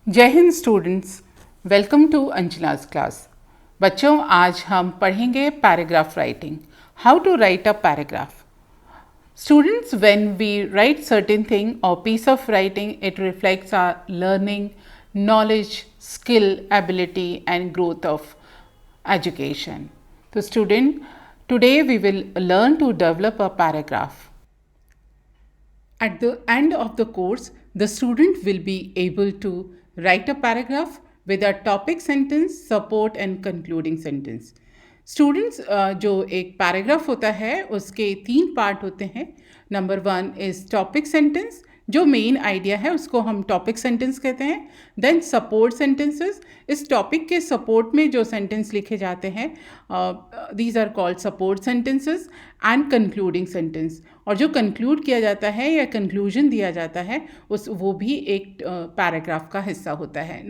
जय Hind students, welcome to Anjana's class. बच्चों, आज हम पढ़ेंगे paragraph writing. How to write a paragraph. Students, when we write certain thing or piece of writing, it reflects our learning, knowledge, skill, ability and growth of education. So student, today we will learn to develop a paragraph. At the end of the course, the student will be able to write a paragraph with a topic sentence, support and concluding sentence. Students, जो एक paragraph होता है उसके 3 part होते हैं। Number 1 is topic sentence, जो main idea है उसको हम टॉपिक सेंटेंस कहते हैं। देन सपोर्ट सेंटेंसेस, इस टॉपिक के सपोर्ट में जो सेंटेंस लिखे जाते हैं these are called support sentences. And concluding sentence, और जो कंक्लूड किया जाता है या कंक्लूजन दिया जाता है वो भी एक पैराग्राफ का हिस्सा होता है।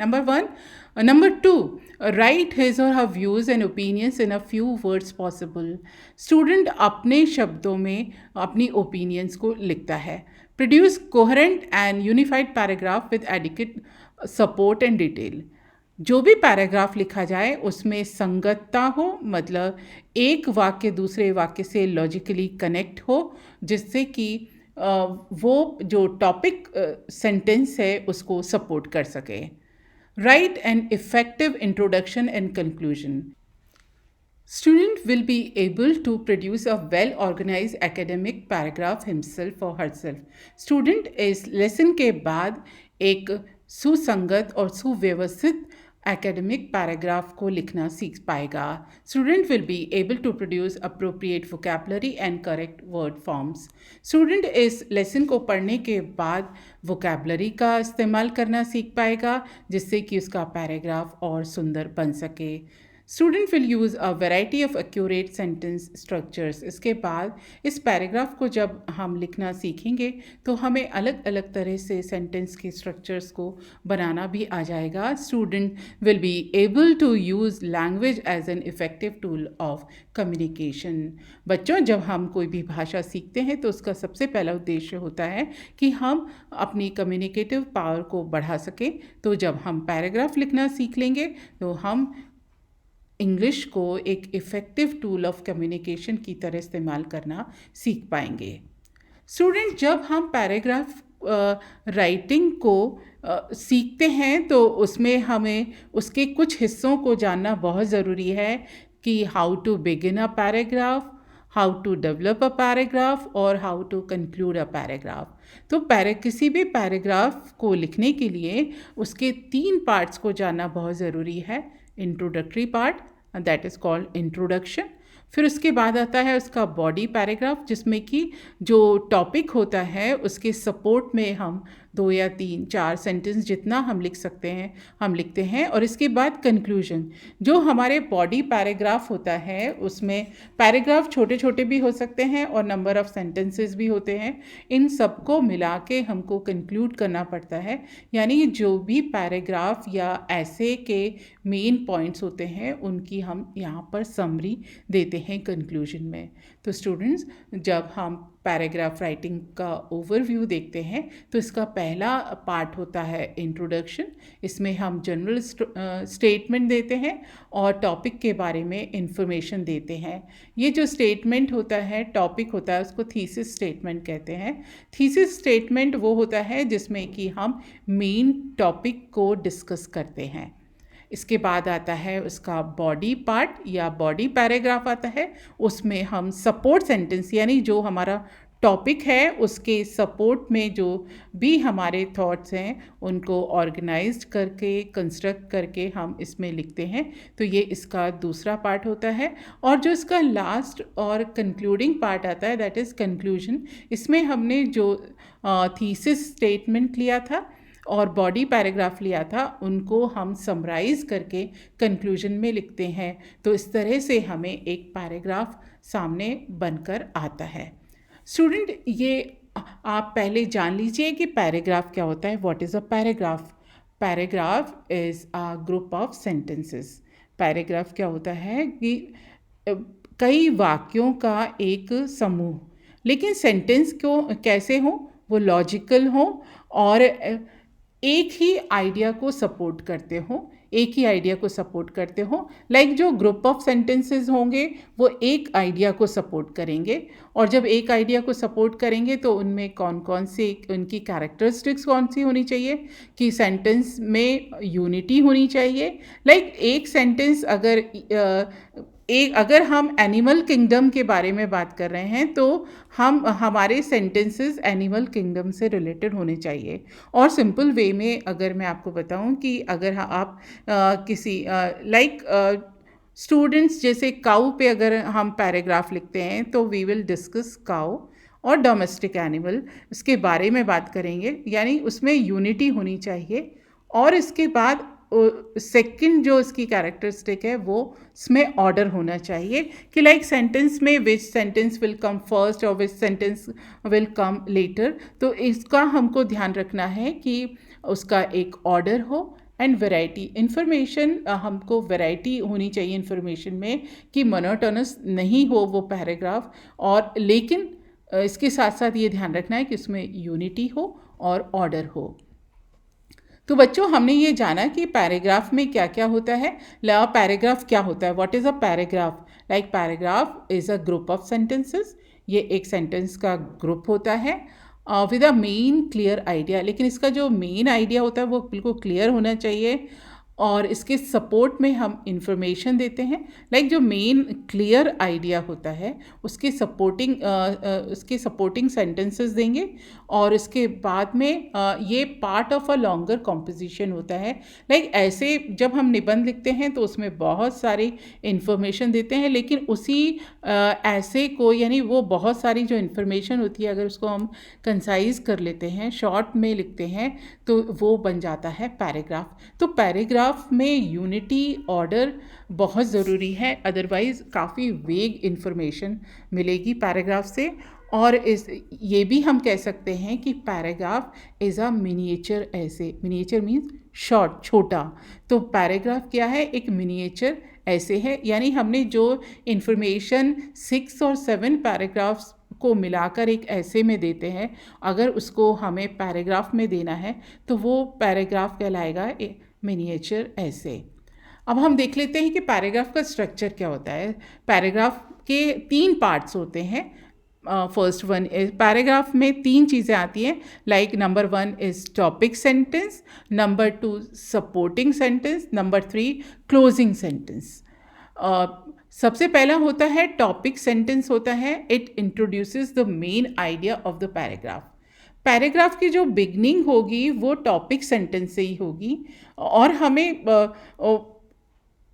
नंबर 2, राइट हिज और her views and opinions in a few words possible. Student अपने शब्दों में अपनी ओपिनियंस को लिखता है। Produce coherent and unified paragraph with adequate support and detail. जो भी पैराग्राफ लिखा जाए उसमें संगतता हो, मतलब एक वाक्य दूसरे वाक्य से लॉजिकली कनेक्ट हो, जिससे कि वो जो टॉपिक सेंटेंस है उसको सपोर्ट कर सके। Right an effective introduction and conclusion. Student will be able to produce a well-organized academic paragraph himself or herself. Student इस लेसन के बाद एक सुसंगत और सुव्यवस्थित एकेडमिक पैराग्राफ को लिखना सीख पाएगा। Student will be able to produce appropriate vocabulary and correct word forms. Student इस लेसन को पढ़ने के बाद वोकैबुलरी का इस्तेमाल करना सीख पाएगा, जिससे कि उसका पैराग्राफ और सुंदर बन सके। Student will use a variety of accurate sentence structures. इसके बाद इस पैराग्राफ को जब हम लिखना सीखेंगे तो हमें अलग अलग तरह से सेंटेंस के स्ट्रक्चर्स को बनाना भी आ जाएगा। Student will be able to use language as an effective tool of communication. बच्चों, जब हम कोई भी भाषा सीखते हैं तो उसका सबसे पहला उद्देश्य होता है कि हम अपनी कम्युनिकेटिव पावर को बढ़ा सकें। तो जब हम पैराग्राफ लिखना सीख लेंगे तो हम इंग्लिश को एक इफ़ेक्टिव टूल ऑफ कम्युनिकेशन की तरह इस्तेमाल करना सीख पाएंगे। स्टूडेंट, जब हम पैराग्राफ राइटिंग को सीखते हैं तो उसमें हमें उसके कुछ हिस्सों को जानना बहुत ज़रूरी है कि how to begin a paragraph, how to develop a paragraph और how to conclude a paragraph. तो किसी भी पैराग्राफ को लिखने के लिए उसके 3 पार्ट्स को जानना बहुत ज़रूरी है। Introductory part, that is called introduction. फिर उसके बाद आता है उसका बॉडी पैराग्राफ, जिसमें कि जो टॉपिक होता है उसके सपोर्ट में हम 2 या 3, 4 सेंटेंस जितना हम लिख सकते हैं हम लिखते हैं। और इसके बाद कंक्लूजन। जो हमारे बॉडी पैराग्राफ होता है उसमें पैराग्राफ छोटे छोटे भी हो सकते हैं और नंबर ऑफ़ सेंटेंसेस भी होते हैं। इन सबको मिला के हमको कंक्लूड करना पड़ता है, यानी जो भी पैराग्राफ या ऐसे के मेन पॉइंट्स होते हैं उनकी हम यहाँ पर समरी देते हैं कंक्लूजन में। तो स्टूडेंट्स, जब हम पैराग्राफ राइटिंग का ओवरव्यू देखते हैं तो इसका पहला पार्ट होता है इंट्रोडक्शन। इसमें हम जनरल स्टेटमेंट देते हैं और टॉपिक के बारे में इंफॉर्मेशन देते हैं। ये जो स्टेटमेंट होता है, टॉपिक होता है, उसको थीसिस स्टेटमेंट कहते हैं। थीसिस स्टेटमेंट वो होता है जिसमें कि हम मेन टॉपिक को डिस्कस करते हैं। इसके बाद आता है उसका बॉडी पार्ट या बॉडी पैराग्राफ आता है। उसमें हम सपोर्ट सेंटेंस, यानी जो हमारा टॉपिक है उसके सपोर्ट में जो भी हमारे थॉट्स हैं उनको ऑर्गेनाइज्ड करके कंस्ट्रक्ट करके हम इसमें लिखते हैं। तो ये इसका दूसरा पार्ट होता है। और जो इसका लास्ट और कंक्लूडिंग पार्ट आता है, दैट इज़ कंक्लूजन। इसमें हमने जो थीसिस स्टेटमेंट लिया था और बॉडी पैराग्राफ लिया था उनको हम समराइज़ करके कंक्लूजन में लिखते हैं। तो इस तरह से हमें एक पैराग्राफ सामने बनकर आता है। स्टूडेंट, ये आप पहले जान लीजिए कि पैराग्राफ क्या होता है। What is a paragraph? Paragraph is a group of sentences. Paragraph क्या होता है कि कई वाक्यों का एक समूह, लेकिन सेंटेंस को कैसे हो, वो लॉजिकल हो और एक ही आइडिया को सपोर्ट करते हो, एक ही आइडिया को सपोर्ट करते हो। लाइक जो ग्रुप ऑफ सेंटेंसेस होंगे वो एक आइडिया को सपोर्ट करेंगे, और जब एक आइडिया को सपोर्ट करेंगे तो उनमें कौन कौन से उनकी कैरेक्टरिस्टिक्स कौन सी होनी चाहिए कि सेंटेंस में यूनिटी होनी चाहिए। लाइक एक सेंटेंस अगर हम एनिमल किंगडम के बारे में बात कर रहे हैं तो हमारे सेंटेंसेस एनिमल किंगडम से रिलेटेड होने चाहिए। और सिंपल वे में अगर मैं आपको बताऊं कि अगर आप किसी स्टूडेंट्स जैसे काऊ पे अगर हम पैराग्राफ लिखते हैं तो वी विल डिस्कस काऊ और डोमेस्टिक एनिमल, उसके बारे में बात करेंगे, यानी उसमें यूनिटी होनी चाहिए। और इसके बाद सेकंड जो इसकी कैरेक्टरिस्टिक है वो इसमें ऑर्डर होना चाहिए कि लाइक सेंटेंस में which sentence will come first और which sentence will come later. तो इसका हमको ध्यान रखना है कि उसका एक ऑर्डर हो एंड वैरायटी इन्फॉर्मेशन, हमको वैरायटी होनी चाहिए इन्फॉर्मेशन में कि मोनोटोनस नहीं हो वो पैराग्राफ। और लेकिन इसके साथ साथ ये ध्यान रखना है कि उसमें यूनिटी हो और ऑर्डर हो। तो बच्चों हमने ये जाना कि पैराग्राफ में क्या क्या होता है। पैराग्राफ क्या होता है, what is a paragraph? Like paragraph is a group of sentences, ये एक सेंटेंस का ग्रुप होता है with a main clear idea. लेकिन इसका जो मेन आइडिया होता है वो बिल्कुल क्लियर होना चाहिए, और इसके सपोर्ट में हम इंफॉर्मेशन देते हैं। लाइक जो मेन क्लियर आइडिया होता है उसके सपोर्टिंग सेंटेंसेस देंगे, और इसके बाद में ये part of a longer composition होता है। लाइक ऐसे जब हम निबंध लिखते हैं तो उसमें बहुत सारी इंफॉर्मेशन देते हैं, लेकिन उसी ऐसे को, यानी वो बहुत सारी जो इन्फॉर्मेशन होती है अगर उसको हम कंसाइज कर लेते हैं, शॉर्ट में लिखते हैं, तो वो बन जाता है पैराग्राफ। तो पैराग्राफ में यूनिटी ऑर्डर बहुत ज़रूरी है, अदरवाइज़ काफ़ी वेग इन्फॉर्मेशन मिलेगी पैराग्राफ से। और ये भी हम कह सकते हैं कि पैराग्राफ इज़ अ मिनिएचर ऐसे। मिनिएचर मीन्स शॉर्ट, छोटा। तो पैराग्राफ क्या है? एक मिनिएचर ऐसे है, यानी हमने जो इन्फॉर्मेशन 6 और 7 पैराग्राफ्स को मिलाकर एक ऐसे में देते हैं, अगर उसको हमें पैराग्राफ में देना है तो वो पैराग्राफ कहलाएगा मिनिएचर ऐसे। अब हम देख लेते हैं कि पैराग्राफ का स्ट्रक्चर क्या होता है। पैराग्राफ के 3 पार्ट्स होते हैं। फर्स्ट वन इज, पैराग्राफ में 3 चीज़ें आती हैं। Like number 1 is topic sentence, number 2 supporting sentence, number 3 closing sentence. सबसे पहला होता है टॉपिक सेंटेंस होता है। It introduces the main idea of the paragraph. Paragraph की जो बिगनिंग होगी वो टॉपिक सेंटेंस से ही होगी, और हमें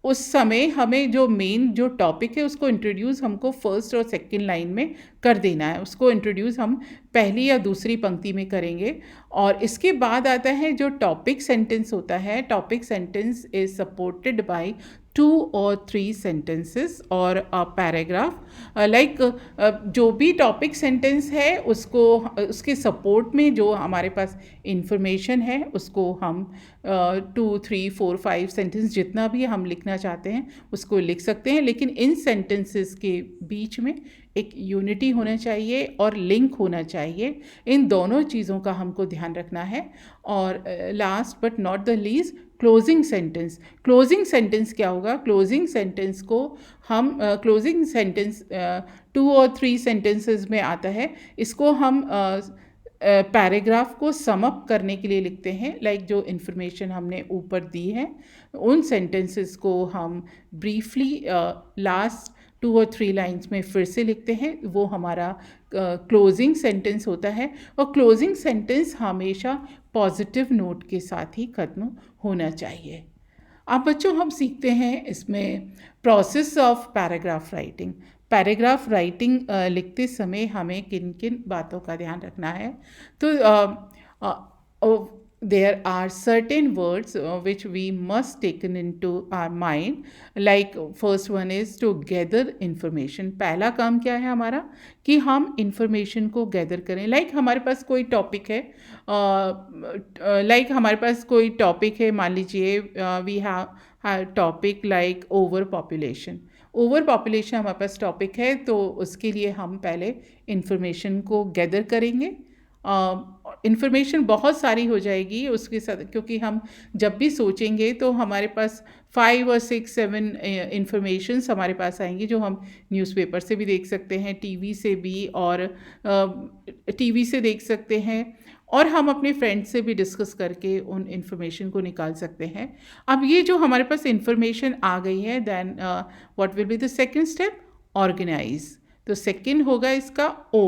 उस समय हमें जो मेन जो टॉपिक है उसको इंट्रोड्यूस हमको फर्स्ट और सेकंड लाइन में कर देना है। उसको इंट्रोड्यूस हम पहली या दूसरी पंक्ति में करेंगे। और इसके बाद आता है जो टॉपिक सेंटेंस होता है। Topic sentence is supported by 2 और 3 सेंटेंसेस और अ पैराग्राफ। लाइक जो भी टॉपिक सेंटेंस है उसको, उसके सपोर्ट में जो हमारे पास इंफॉर्मेशन है उसको हम 2, 3, 4, 5 सेंटेंस जितना भी हम लिखना चाहते हैं उसको लिख सकते हैं। लेकिन इन सेंटेंसेस के बीच में एक यूनिटी होना चाहिए और लिंक होना चाहिए। इन दोनों चीज़ों का हमको ध्यान रखना है। और last but not the least, closing sentence. Closing sentence क्या होगा? क्लोजिंग सेंटेंस को हम क्लोजिंग सेंटेंस 2 और 3 सेंटेंसेस में आता है। इसको हम पैराग्राफ को सम अप करने के लिए लिखते हैं। लाइक जो इन्फॉर्मेशन हमने ऊपर दी है उन सेंटेंसेस को हम ब्रीफली लास्ट 2 और 3 लाइन्स में फिर से लिखते हैं। वो हमारा क्लोजिंग सेंटेंस होता है। और क्लोजिंग सेंटेंस हमेशा पॉजिटिव नोट के साथ ही ख़त्म होना चाहिए। अब बच्चों हम सीखते हैं इसमें process of paragraph writing. Paragraph writing लिखते समय हमें किन किन बातों का ध्यान रखना है? तो there are certain words which we must taken into our mind. Like first one is to gather information. पहला काम क्या है हमारा कि हम information को gather करें। Like हमारे पास कोई टॉपिक है, हमारे पास कोई टॉपिक है, मान लीजिए we have topic like over population. Over population हमारे पास टॉपिक है, तो उसके लिए हम पहले इंफॉर्मेशन को गैदर करेंगे इन्फॉर्मेशन बहुत सारी हो जाएगी उसके साथ, क्योंकि हम जब भी सोचेंगे तो हमारे पास 5 और 6 7 इंफॉर्मेशंस हमारे पास आएंगी, जो हम न्यूज़पेपर से भी देख सकते हैं, टीवी से भी, और टीवी से देख सकते हैं, और हम अपने फ्रेंड्स से भी डिस्कस करके उन इन्फॉर्मेशन को निकाल सकते हैं। अब ये जो हमारे पास इन्फॉर्मेशन आ गई है, then what will be the second step? Organise. तो सेकंड होगा इसका ओ।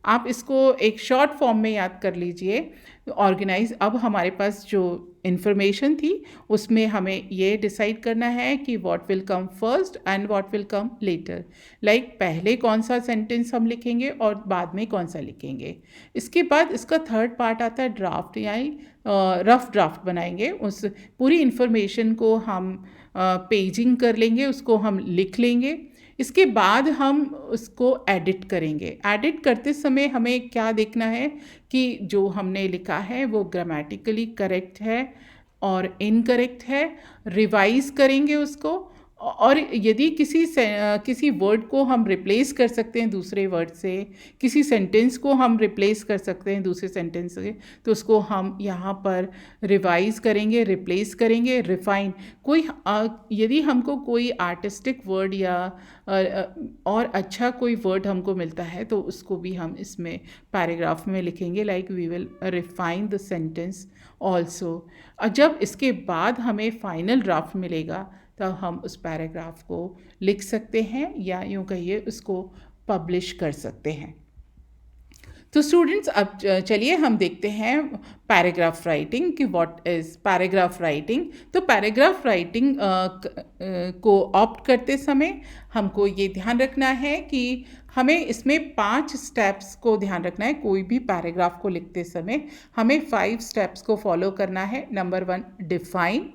आप इसको एक शॉर्ट फॉर्म में याद कर लीजिए, ऑर्गेनाइज। अब हमारे पास जो इन्फॉर्मेशन थी उसमें हमें ये डिसाइड करना है कि what will come first and what will come letter. Like पहले कौन सा सेंटेंस हम लिखेंगे और बाद में कौन सा लिखेंगे। इसके बाद इसका थर्ड पार्ट आता है ड्राफ्ट, यानी रफ ड्राफ्ट बनाएंगे। उस पूरी इन्फॉर्मेशन को हम पेजिंग कर लेंगे, उसको हम लिख लेंगे। इसके बाद हम उसको एडिट करेंगे। एडिट करते समय हमें क्या देखना है कि जो हमने लिखा है वो ग्रामेटिकली करेक्ट है और इनकरेक्ट है। रिवाइज करेंगे उसको, और यदि किसी वर्ड को हम रिप्लेस कर सकते हैं दूसरे वर्ड से, किसी सेंटेंस को हम रिप्लेस कर सकते हैं दूसरे सेंटेंस से, तो उसको हम यहाँ पर रिवाइज करेंगे, रिप्लेस करेंगे, रिफाइन। यदि हमको कोई आर्टिस्टिक वर्ड या और अच्छा कोई वर्ड हमको मिलता है तो उसको भी हम इसमें पैराग्राफ में लिखेंगे, like we will refine the sentence also. और जब इसके बाद हमें फाइनल ड्राफ्ट मिलेगा तब हम उस पैराग्राफ को लिख सकते हैं, या यूँ कहिए उसको पब्लिश कर सकते हैं। तो स्टूडेंट्स, अब चलिए हम देखते हैं पैराग्राफ राइटिंग कि व्हाट इज़ पैराग्राफ राइटिंग। तो पैराग्राफ राइटिंग को ऑप्ट करते समय हमको ये ध्यान रखना है कि हमें इसमें 5 स्टेप्स को ध्यान रखना है। कोई भी पैराग्राफ को लिखते समय हमें 5 स्टेप्स को फॉलो करना है। Number 1, define.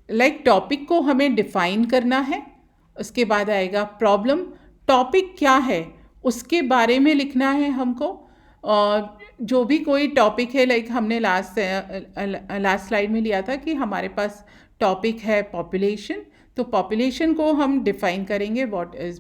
लाइक टॉपिक को हमें डिफाइन करना है। उसके बाद आएगा प्रॉब्लम। टॉपिक क्या है उसके बारे में लिखना है हमको। जो भी कोई टॉपिक है, लाइक हमने लास्ट स्लाइड में लिया था कि हमारे पास टॉपिक है पॉपुलेशन, तो पॉपुलेशन को हम डिफाइन करेंगे, व्हाट इज़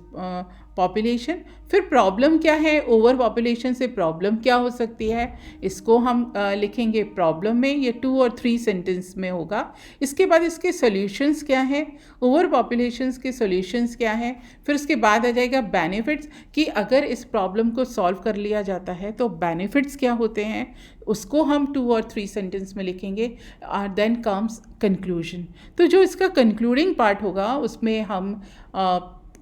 पॉपुलेशन। फिर प्रॉब्लम क्या है, ओवर पॉपुलेशन से प्रॉब्लम क्या हो सकती है, इसको हम लिखेंगे प्रॉब्लम में। ये 2 और 3 सेंटेंस में होगा। इसके बाद इसके सॉल्यूशंस क्या हैं, ओवर पॉपुलेशंस के सॉल्यूशंस क्या हैं। फिर उसके बाद आ जाएगा बेनिफिट्स, कि अगर इस प्रॉब्लम को सॉल्व कर लिया जाता है तो बेनिफिट्स क्या होते हैं, उसको हम 2 और 3 सेंटेंस में लिखेंगे। Then comes conclusion. तो जो इसका कंक्लूडिंग पार्ट होगा उसमें हम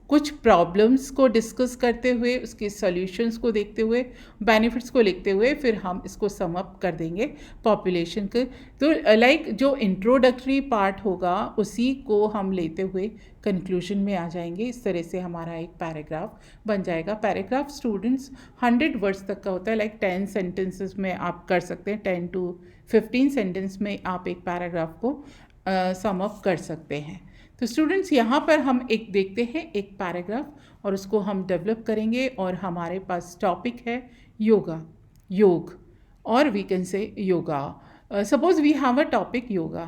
कुछ प्रॉब्लम्स को डिस्कस करते हुए, उसके सॉल्यूशंस को देखते हुए, बेनिफिट्स को लिखते हुए, फिर हम इसको सम अप कर देंगे पॉपुलेशन के। तो लाइक जो इंट्रोडक्टरी पार्ट होगा उसी को हम लेते हुए कंक्लूजन में आ जाएंगे। इस तरह से हमारा एक पैराग्राफ बन जाएगा। पैराग्राफ स्टूडेंट्स 100 वर्ड्स तक का होता है, लाइक 10 सेंटेंसेस में आप कर सकते हैं। 10 to 15 सेंटेंस में आप एक पैराग्राफ को सम अप कर सकते हैं। तो स्टूडेंट्स, यहाँ पर हम एक देखते हैं एक पैराग्राफ और उसको हम डेवलप करेंगे। और हमारे पास टॉपिक है योगा, योग, और we can say yoga. Suppose we have a topic yoga,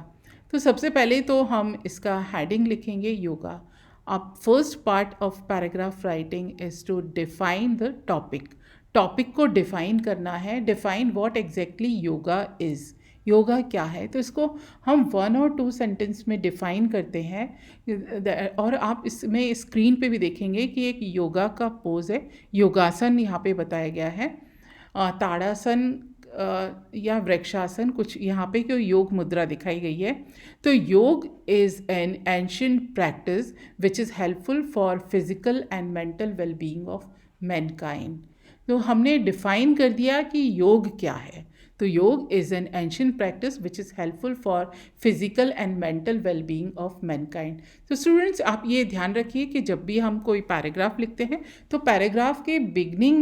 तो सबसे पहले तो हम इसका हेडिंग लिखेंगे योगा। अब first part of paragraph writing is to define the topic. Topic को डिफाइन करना है। Define what exactly yoga is, yoga क्या है। तो इसको हम 1 और 2 सेंटेंस में डिफ़ाइन करते हैं। और आप इसमें स्क्रीन पे भी देखेंगे कि एक योगा का पोज है, योगासन यहाँ पे बताया गया है। ताड़ासन या वृक्षासन, कुछ यहाँ पे कोई योग मुद्रा दिखाई गई है। तो योग is an ancient practice which is helpful for physical and mental wellbeing of Mankind. तो हमने डिफ़ाइन कर दिया कि योग क्या है। तो योग is an ancient practice which is helpful for physical and mental wellbeing of Mankind. तो स्टूडेंट्स, आप ये ध्यान रखिए कि जब भी हम कोई पैराग्राफ लिखते हैं तो पैराग्राफ के बिगनिंग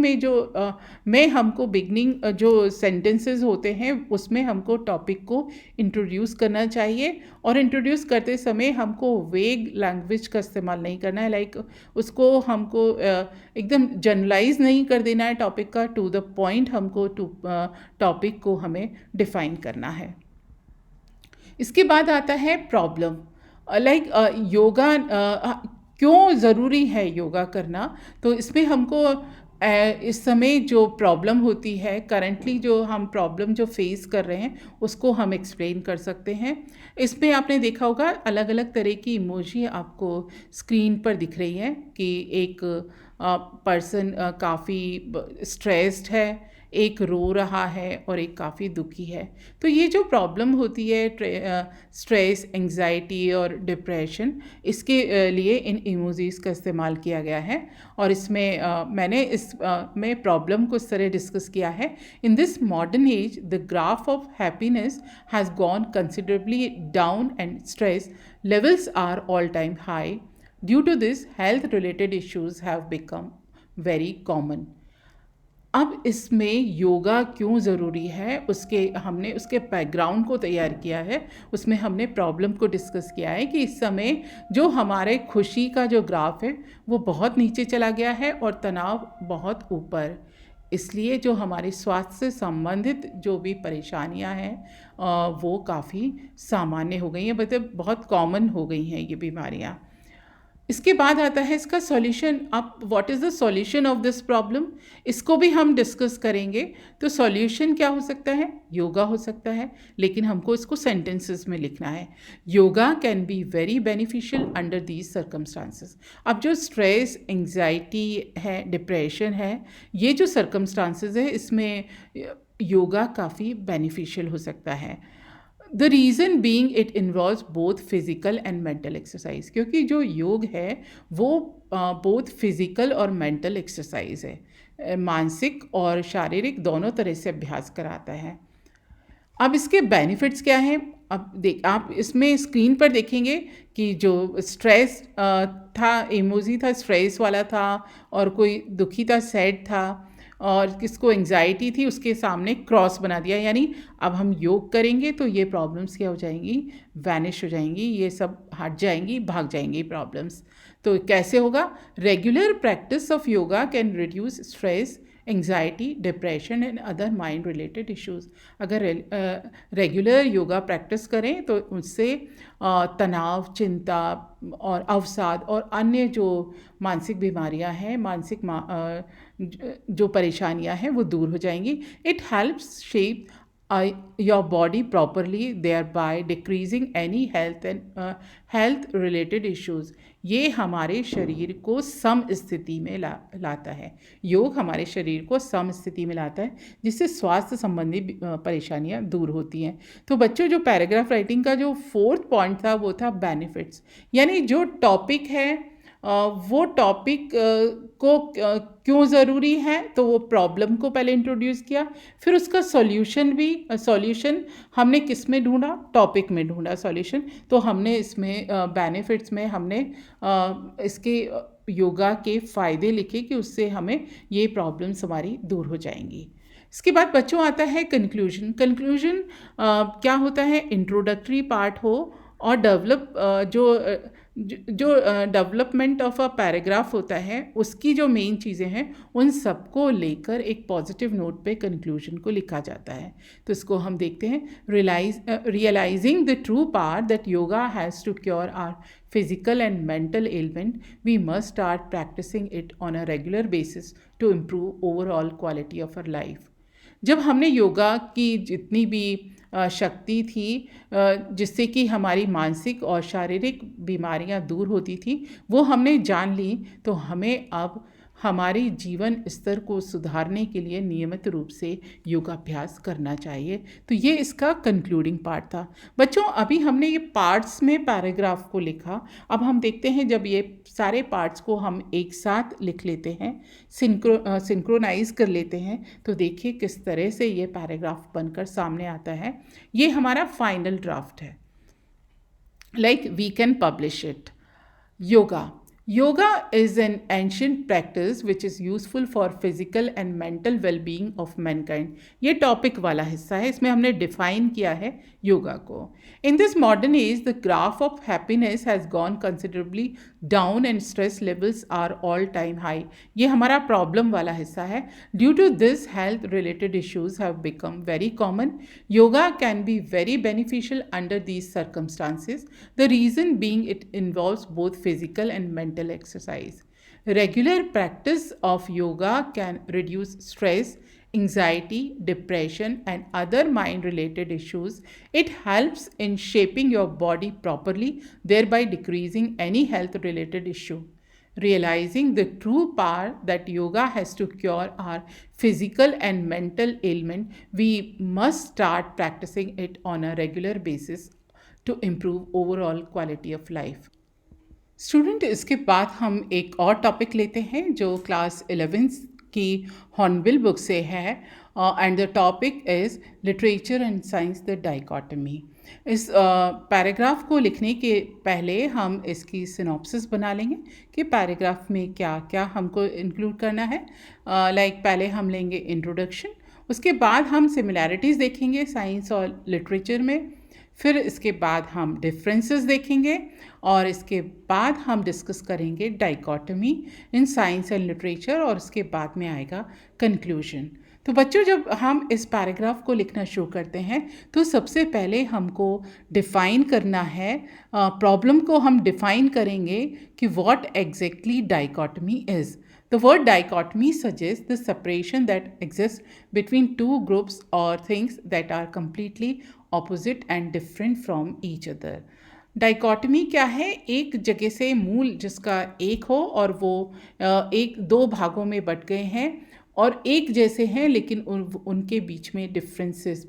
में हमको बिगनिंग जो सेंटेंसेस होते हैं उसमें हमको टॉपिक को इंट्रोड्यूस करना चाहिए। और इंट्रोड्यूस करते समय हमको वेग लैंग्वेज का इस्तेमाल नहीं करना है। लाइक उसको हमको एकदम जनरलाइज नहीं कर देना है टॉपिक का। टू द पॉइंट हमको टॉपिक को हमें डिफाइन करना है। इसके बाद आता है प्रॉब्लम। लाइक योगा क्यों ज़रूरी है योगा करना, तो इसमें हमको इस समय जो प्रॉब्लम होती है, करंटली जो हम प्रॉब्लम जो फेस कर रहे हैं उसको हम एक्सप्लेन कर सकते हैं। इसमें आपने देखा होगा अलग अलग तरह की इमोजी आपको स्क्रीन पर दिख रही है कि एक पर्सन काफ़ी स्ट्रेस्ड है, एक रो रहा है और एक काफ़ी दुखी है। तो ये जो प्रॉब्लम होती है स्ट्रेस, एंग्जाइटी और डिप्रेशन, इसके लिए इन इमोजीज़ का इस्तेमाल किया गया है। और इसमें मैंने में प्रॉब्लम को इस तरह डिस्कस किया है। In this modern age the graph of happiness has gone considerably down and stress levels are all time high. Due to this health related issues have become very common. अब इसमें योगा क्यों ज़रूरी है, हमने उसके बैकग्राउंड को तैयार किया है। उसमें हमने प्रॉब्लम को डिस्कस किया है कि इस समय जो हमारे खुशी का जो ग्राफ है वो बहुत नीचे चला गया है और तनाव बहुत ऊपर। इसलिए जो हमारे स्वास्थ्य से संबंधित जो भी परेशानियां हैं वो काफ़ी सामान्य हो गई हैं, मतलब बहुत कॉमन हो गई हैं ये बीमारियां। इसके बाद आता है इसका सॉल्यूशन। अब what is the solution of this problem, इसको भी हम डिस्कस करेंगे। तो सॉल्यूशन क्या हो सकता है? योगा हो सकता है, लेकिन हमको इसको सेंटेंसेस में लिखना है। Yoga can be very beneficial under these circumstances. अब जो स्ट्रेस, एंग्जाइटी है, डिप्रेशन है, ये जो सर्कमस्टांसेस है इसमें योगा काफ़ी बेनिफिशियल हो सकता है। The reason being it involves both physical and mental exercise, क्योंकि जो योग है वो बोथ फिज़िकल और मेंटल एक्सरसाइज है, मानसिक और शारीरिक दोनों तरह से अभ्यास कराता है। अब इसके बेनिफिट्स क्या हैं? अब आप इसमें स्क्रीन पर देखेंगे कि जो स्ट्रेस था, इमोजी था, स्ट्रेस वाला था, और कोई दुखी था, सैड था, और किसको एंग्जाइटी थी उसके सामने क्रॉस बना दिया। यानी अब हम योग करेंगे तो ये प्रॉब्लम्स क्या हो जाएंगी? वैनिश हो जाएंगी, ये सब हट जाएंगी, भाग जाएंगी प्रॉब्लम्स। तो कैसे होगा? Regular practice of yoga can reduce stress, anxiety, depression and other mind related issues. अगर रेगुलर योगा प्रैक्टिस करें तो उससे तनाव, चिंता और अवसाद और अन्य जो मानसिक बीमारियां हैं, जो परेशानियां हैं वो दूर हो जाएंगी। It helps shape your body properly, thereby decreasing any health related issues। ये हमारे शरीर को सम स्थिति में लाता है। योग हमारे शरीर को सम स्थिति में लाता है, जिससे स्वास्थ्य संबंधी परेशानियां दूर होती हैं। तो बच्चों, जो पैराग्राफ राइटिंग का जो 4th पॉइंट था वो था बेनिफिट्स। यानी जो टॉपिक है वो टॉपिक को क्यों ज़रूरी है, तो वो प्रॉब्लम को पहले इंट्रोड्यूस किया, फिर उसका सॉल्यूशन हमने किस में ढूंढा? टॉपिक में ढूंढा सॉल्यूशन। तो हमने इसमें बेनिफिट्स में हमने इसके योगा के फ़ायदे लिखे कि उससे हमें ये प्रॉब्लम्स हमारी दूर हो जाएंगी। इसके बाद बच्चों आता है कंक्लूजन। कंक्लूजन क्या होता है? इंट्रोडक्टरी पार्ट हो और जो डेवलपमेंट ऑफ अ पैराग्राफ होता है उसकी जो मेन चीज़ें हैं उन सबको लेकर एक पॉजिटिव नोट पे कंक्लूजन को लिखा जाता है। तो इसको हम देखते हैं। Realising the true part that yoga has to cure our physical and mental element, we must start practising it on a regular basis to improve overall quality of our life. जब हमने योगा की जितनी भी शक्ति थी जिससे कि हमारी मानसिक और शारीरिक बीमारियां दूर होती थी वो हमने जान ली, तो हमें अब हमारे जीवन स्तर को सुधारने के लिए नियमित रूप से योगाभ्यास करना चाहिए। तो ये इसका कंक्लूडिंग पार्ट था। बच्चों, अभी हमने ये पार्ट्स में पैराग्राफ को लिखा। अब हम देखते हैं जब ये सारे पार्ट्स को हम एक साथ लिख लेते हैं, सिंक्रोनाइज कर लेते हैं, तो देखिए किस तरह से ये पैराग्राफ बनकर सामने आता है। ये हमारा फाइनल ड्राफ्ट है। Like we can publish it. Yoga is an ancient practice which is useful for physical and mental well-being of mankind. ये टॉपिक वाला हिस्सा है, इसमें हमने डिफाइन किया है योगा को। In this modern age, the graph of happiness has gone considerably down and stress levels are all time high. ये हमारा प्रॉब्लम वाला हिस्सा है। Due to this, health related issues have become very common. Yoga can be very beneficial under these circumstances. The reason being it involves both physical and mental exercise. Regular practice of yoga can reduce stress, anxiety, depression, and other mind related issues. It helps in shaping your body properly, thereby decreasing any health related issue. Realizing the true power that yoga has to cure our physical and mental ailment, we must start practicing it on a regular basis to improve overall quality of life. Student, इसके बाद हम एक और topic लेते हैं जो class 11th की hornbill book से है, and the topic is literature and science the dichotomy. इस पैराग्राफ को लिखने के पहले हम इसकी सिनॉप्सिस बना लेंगे कि पैराग्राफ में क्या क्या हमको इंक्लूड करना है। लाइक पहले हम लेंगे इंट्रोडक्शन, उसके बाद हम सिमिलैरिटीज़ देखेंगे साइंस और लिटरेचर में, फिर इसके बाद हम डिफरेंसेस देखेंगे और इसके बाद हम डिस्कस करेंगे dichotomy in science and literature, और उसके बाद में आएगा कंक्लूजन। तो बच्चों, जब हम इस पैराग्राफ को लिखना शुरू करते हैं तो सबसे पहले हमको डिफ़ाइन करना है, प्रॉब्लम को हम डिफ़ाइन करेंगे कि what exactly dichotomy is. The word dichotomy suggests the separation that exists between two groups or things that are completely opposite and different from each other. Dichotomy क्या है? एक जगह से मूल जिसका एक हो और वो एक दो भागों में बट गए हैं और एक जैसे हैं, लेकिन उनके बीच में डिफरेंसेस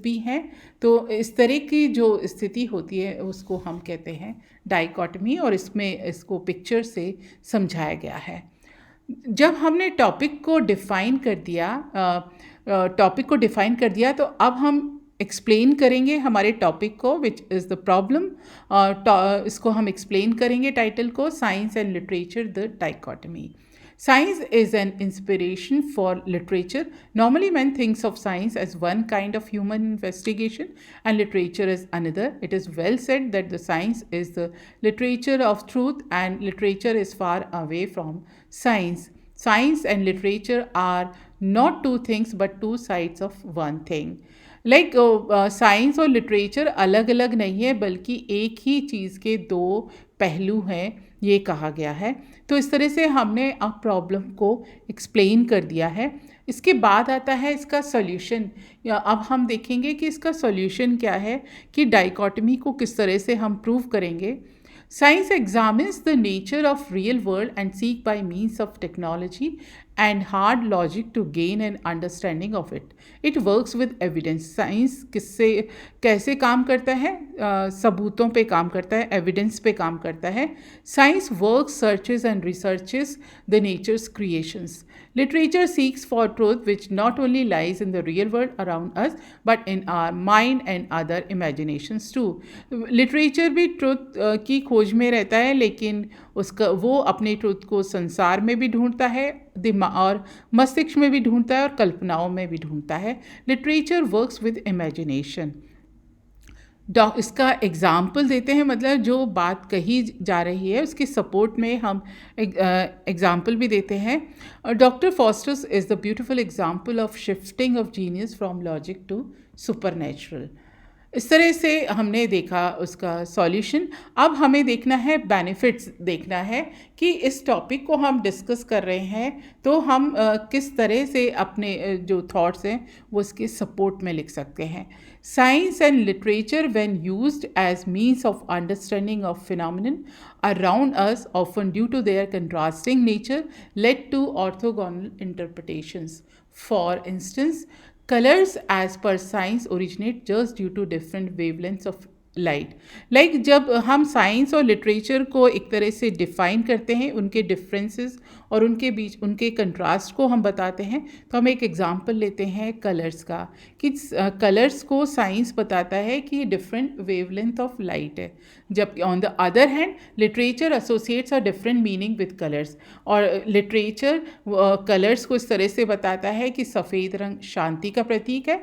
भी हैं। तो इस तरह की जो स्थिति होती है उसको हम कहते हैं डाइकोटमी, और इसमें इसको पिक्चर से समझाया गया है। जब हमने टॉपिक को डिफ़ाइन कर दिया तो अब हम एक्सप्लेन करेंगे हमारे टॉपिक को, विच इज़ द प्रॉब्लम। इसको हम एक्सप्लेन करेंगे टाइटल को, science and literature the dichotomy. Science is an inspiration for literature. Normally, one thinks of science as one kind of human investigation and literature as another. It is well said that the science is the literature of truth and literature is far away from science. Science and literature are not two things but two sides of one thing. Like science और literature अलग अलग नहीं है बल्कि एक ही चीज़ के दो पहलू हैं, ये कहा गया है। तो इस तरह से हमने अब प्रॉब्लम को एक्सप्लेन कर दिया है। इसके बाद आता है इसका सॉल्यूशन। अब हम देखेंगे कि इसका सॉल्यूशन क्या है, कि डाइकोटमी को किस तरह से हम प्रूव करेंगे। Science examines the nature of real world and seek by means of technology and hard logic to gain an understanding of it. It works with evidence. Science कैसे काम करता है? सबूतों पे काम करता है, evidence पे काम करता है। Science works, searches and researches the nature's creations. Literature seeks for truth which not only lies in the real world around us but in our mind and other imaginations too. Literature भी truth की खोज में रहता है, लेकिन वो अपने truth को संसार में भी ढूंढता है, दिमाग और मस्तिष्क में भी ढूंढता है और कल्पनाओं में भी ढूंढता है। Literature works with imagination. इसका एग्ज़ाम्पल देते हैं, मतलब जो बात कही जा रही है उसकी सपोर्ट में हम एग्ज़ाम्पल भी देते हैं। Doctor Faustus is the beautiful example of shifting of genius from logic to supernatural. इस तरह से हमने देखा उसका सॉल्यूशन। अब हमें देखना है बेनिफिट्स, देखना है कि इस टॉपिक को हम डिस्कस कर रहे हैं तो हम किस तरह से अपने जो थॉट्स हैं वो इसके सपोर्ट में लिख सकते हैं। Science and literature when used as means of understanding of phenomenon around us often due to their contrasting nature led to orthogonal interpretations. For instance, colors as per science originate just due to different wavelengths of like जब हम science और literature को एक तरह से define करते हैं, उनके डिफरेंसेस और उनके बीच उनके कंट्रास्ट को हम बताते हैं, तो हम एक एग्जांपल लेते हैं कलर्स का, कि कलर्स को साइंस बताता है कि डिफरेंट वेवलेंथ ऑफ लाइट है, जबकि on the other hand literature associates a different meaning with colours. और लिटरेचर कलर्स को इस तरह से बताता है कि सफ़ेद रंग शांति का प्रतीक है,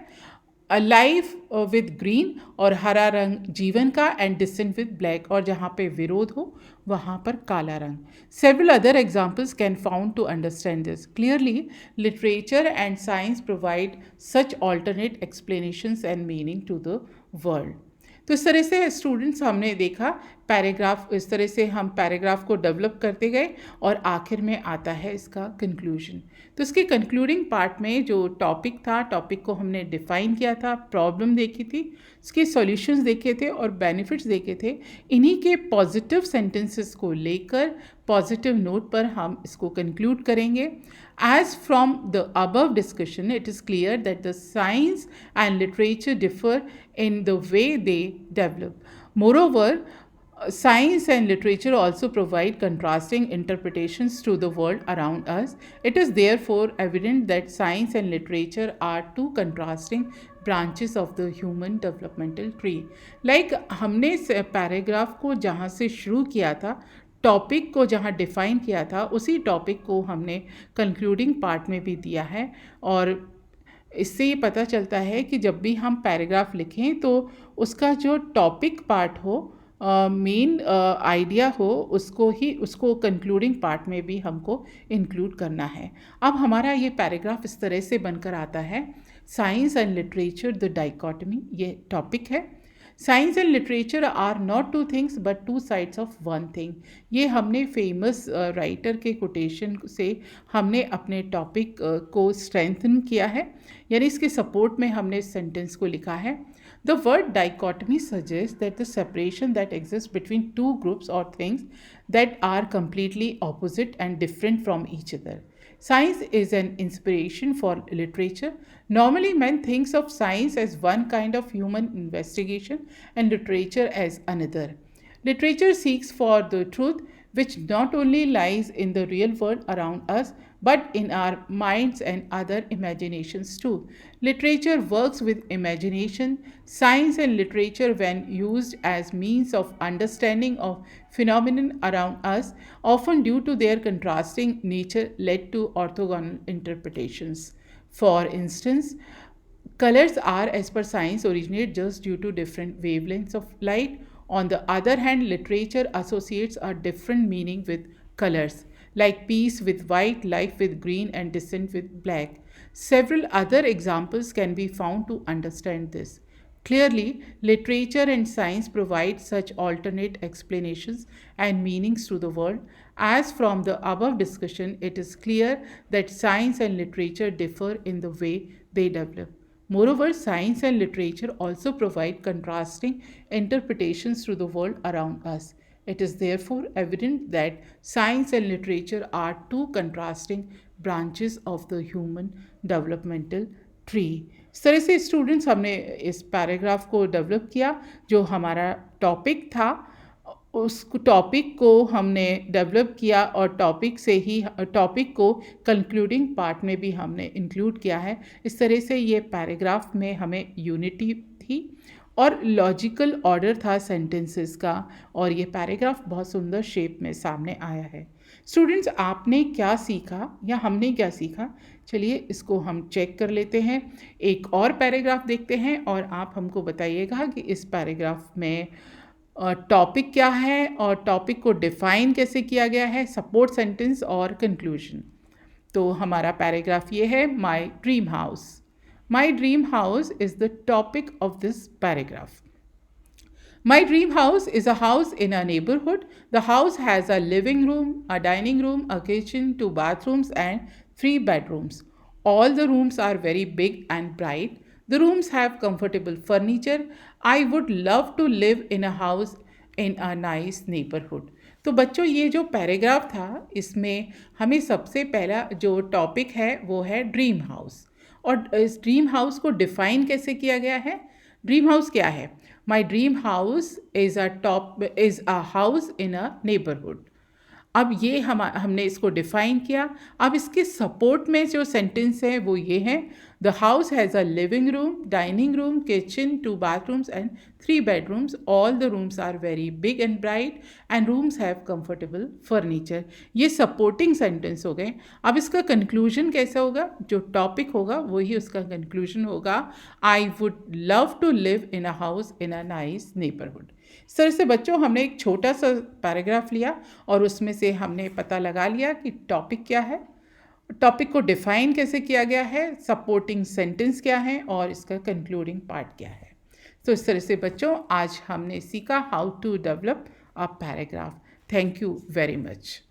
अ लाइफ विद ग्रीन, और हरा रंग जीवन का, एंड डिसेंट विद ब्लैक, और जहाँ पे विरोध हो वहाँ पर काला रंग। Several other examples can found to understand this clearly. Literature and science provide such alternate explanations and meaning to the world. तो इस तरह से स्टूडेंट्स हमने देखा पैराग्राफ, इस तरह से हम पैराग्राफ को डेवलप करते गए और आखिर में आता है इसका कंक्लूजन। तो इसके कंक्लूडिंग पार्ट में जो टॉपिक था, टॉपिक को हमने डिफ़ाइन किया था, प्रॉब्लम देखी थी, इसके सॉल्यूशंस देखे थे और बेनिफिट्स देखे थे। इन्हीं के पॉजिटिव सेंटेंसेस को लेकर पॉजिटिव नोट पर हम इसको कंक्लूड करेंगे। As from the above discussion, it is clear that the science and literature differ in the way they develop. Moreover, science and literature also provide contrasting interpretations to the world around us. It is therefore evident that science and literature are two contrasting branches of the human developmental tree. Like हमने paragraph को जहाँ से शुरू किया था, topic को जहाँ define किया था, उसी टॉपिक को हमने कंक्लूडिंग पार्ट में भी दिया है। और इससे ये पता चलता है कि जब भी हम पैराग्राफ लिखें तो उसका जो टॉपिक पार्ट हो, मेन आइडिया हो, उसको कंक्लूडिंग पार्ट में भी हमको इंक्लूड करना है। अब हमारा ये पैराग्राफ इस तरह से बनकर आता है, science and literature the dichotomy, ये टॉपिक है। Science and literature are not two things but two sides of one thing. ये हमने फेमस राइटर के कोटेशन से हमने अपने टॉपिक को स्ट्रेंथन किया है, यानी इसके सपोर्ट में हमने इस सेंटेंस को लिखा है। The word dichotomy suggests that the separation that exists between two groups or things that are completely opposite and different from each other. Science is an inspiration for literature. Normally, man thinks of science as one kind of human investigation and literature as another. Literature seeks for the truth, which not only lies in the real world around us, but in our minds and other imaginations too. Literature works with imagination. Science and literature, when used as means of understanding of phenomenon around us, often due to their contrasting nature, led to orthogonal interpretations. For instance, colors are, as per science, originate just due to different wavelengths of light. On the other hand, literature associates a different meaning with colors, like peace with white, life with green, and dissent with black. Several other examples can be found to understand this. Clearly, literature and science provide such alternate explanations and meanings to the world. As from the above discussion, it is clear that science and literature differ in the way they develop. Moreover, science and literature also provide contrasting interpretations to the world around us. It is therefore evident that science and literature are two contrasting branches of the human developmental tree. इस तरह से students हमने इस paragraph को develop किया। जो हमारा topic था, उस टॉपिक को हमने डेवलप किया और टॉपिक को कंक्लूडिंग पार्ट में भी हमने इंक्लूड किया है। इस तरह से ये पैराग्राफ में हमें यूनिटी थी और लॉजिकल ऑर्डर था सेंटेंसेस का, और ये पैराग्राफ बहुत सुंदर शेप में सामने आया है। स्टूडेंट्स, आपने क्या सीखा या हमने क्या सीखा, चलिए इसको हम चेक कर लेते हैं। एक और पैराग्राफ देखते हैं और आप हमको बताइएगा कि इस पैराग्राफ में टॉपिक क्या है और टॉपिक को डिफ़ाइन कैसे किया गया है, सपोर्ट सेंटेंस और कंक्लूजन। तो हमारा पैराग्राफ ये है, my dream house. My dream house is the topic of this paragraph. My dream house is a house in a neighborhood. The house has a living room, a dining room, a kitchen, 2 bathrooms, and 3 bedrooms. All the rooms are very big and bright. The rooms have comfortable furniture. I would love to live in a house in a nice neighborhood. तो बच्चों, ये जो paragraph था, इसमें हमें सबसे पहला जो टॉपिक है वो है ड्रीम हाउस। और इस ड्रीम हाउस को डिफ़ाइन कैसे किया गया है? ड्रीम हाउस क्या है? My dream house is a house in a neighbourhood. अब ये हमने इसको डिफ़ाइन किया। अब इसके सपोर्ट में जो सेंटेंस है वो ये है, the house has a living room, dining room, kitchen, 2 bathrooms and 3 bedrooms. All the rooms are very big and bright and rooms have comfortable furniture. ये सपोर्टिंग सेंटेंस हो गए। अब इसका कंक्लूजन कैसा होगा? जो टॉपिक होगा वही उसका कंक्लूजन होगा, I would love to live in a house in a nice neighbourhood. इस तरह से बच्चों, हमने एक छोटा सा पैराग्राफ लिया और उसमें से हमने पता लगा लिया कि टॉपिक क्या है, टॉपिक को डिफ़ाइन कैसे किया गया है, सपोर्टिंग सेंटेंस क्या है और इसका कंक्लूडिंग पार्ट क्या है। तो इस तरह से बच्चों आज हमने सीखा how to develop a paragraph. Thank you very much.